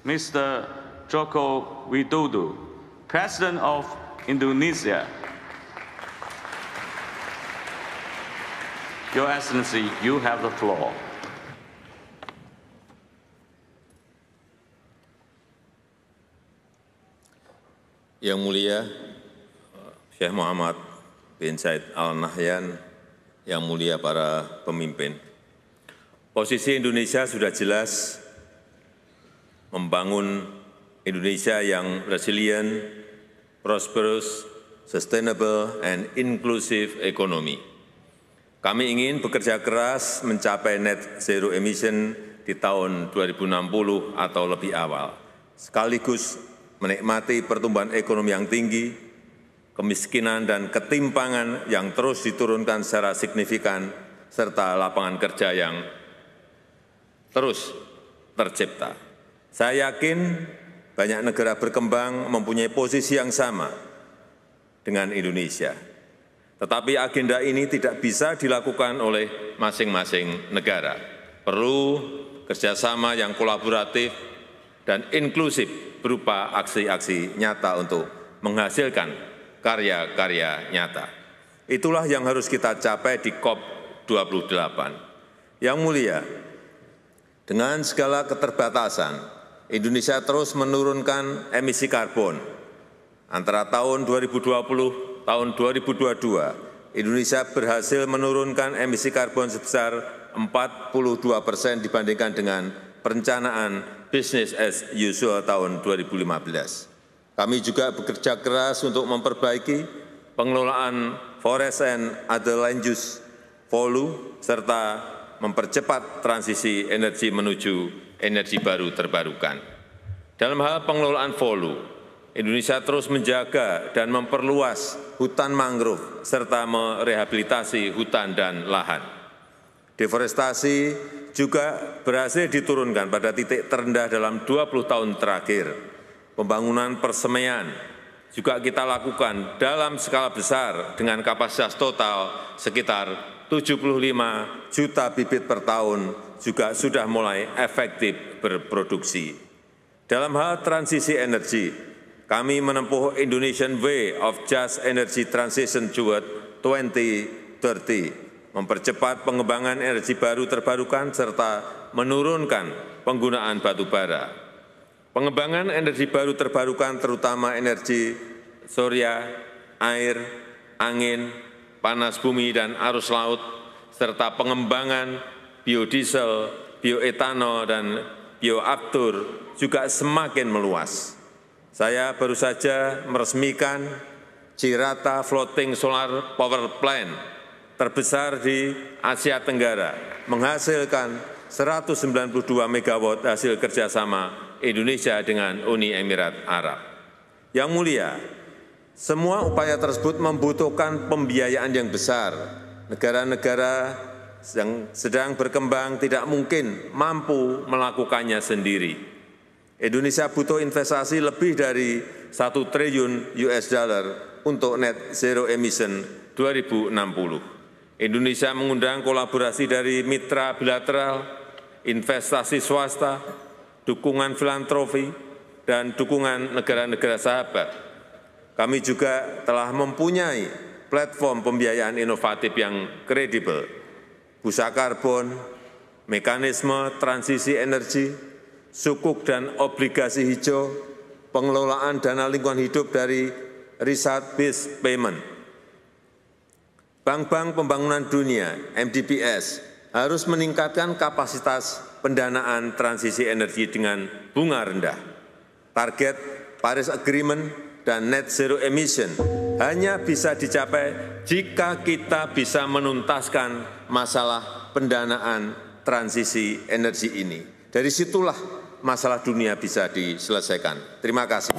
Mr. Joko Widodo, President of Indonesia. Your Excellency, you have the floor. Yang Mulia Syekh Muhammad bin Zayed Al Nahyan, yang mulia para pemimpin. Posisi Indonesia sudah jelas, membangun Indonesia yang resilient, prosperous, sustainable, and inclusive economy. Kami ingin bekerja keras mencapai net zero emission di tahun 2060 atau lebih awal, sekaligus menikmati pertumbuhan ekonomi yang tinggi, kemiskinan dan ketimpangan yang terus diturunkan secara signifikan, serta lapangan kerja yang terus tercipta. Saya yakin banyak negara berkembang mempunyai posisi yang sama dengan Indonesia. Tetapi agenda ini tidak bisa dilakukan oleh masing-masing negara. Perlu kerjasama yang kolaboratif dan inklusif berupa aksi-aksi nyata untuk menghasilkan karya-karya nyata. Itulah yang harus kita capai di COP28. Yang mulia, dengan segala keterbatasan, Indonesia terus menurunkan emisi karbon. Antara tahun 2020 tahun 2022, Indonesia berhasil menurunkan emisi karbon sebesar 42% dibandingkan dengan perencanaan business as usual tahun 2015. Kami juga bekerja keras untuk memperbaiki pengelolaan forest and other land use (FOLU) serta mempercepat transisi energi menuju energi baru terbarukan. Dalam hal pengelolaan FOLU, Indonesia terus menjaga dan memperluas hutan mangrove serta merehabilitasi hutan dan lahan. Deforestasi juga berhasil diturunkan pada titik terendah dalam 20 tahun terakhir. Pembangunan persemaian juga kita lakukan dalam skala besar dengan kapasitas total sekitar 75 juta bibit per tahun juga sudah mulai efektif berproduksi. Dalam hal transisi energi, kami menempuh Indonesian Way of Just Energy Transition toward 2030, mempercepat pengembangan energi baru terbarukan serta menurunkan penggunaan batu bara. Pengembangan energi baru terbarukan terutama energi surya, air, angin, panas bumi, dan arus laut, serta pengembangan biodiesel, bioetanol, dan bioaftur juga semakin meluas. Saya baru saja meresmikan Cirata Floating Solar Power Plant terbesar di Asia Tenggara, menghasilkan 192 MW hasil kerjasama Indonesia dengan Uni Emirat Arab. Yang mulia, semua upaya tersebut membutuhkan pembiayaan yang besar. Negara-negara yang sedang berkembang tidak mungkin mampu melakukannya sendiri. Indonesia butuh investasi lebih dari 1 triliun US dollar untuk net zero emission 2060. Indonesia mengundang kolaborasi dari mitra bilateral, investasi swasta, dukungan filantropi, dan dukungan negara-negara sahabat. Kami juga telah mempunyai platform pembiayaan inovatif yang kredibel, bursa karbon, mekanisme transisi energi, sukuk dan obligasi hijau, pengelolaan dana lingkungan hidup dari research-based payment. Bank-bank pembangunan dunia, MDBS, harus meningkatkan kapasitas pendanaan transisi energi dengan bunga rendah. Target Paris Agreement dan net zero emission hanya bisa dicapai jika kita bisa menuntaskan masalah pendanaan transisi energi ini. Dari situlah masalah dunia bisa diselesaikan. Terima kasih.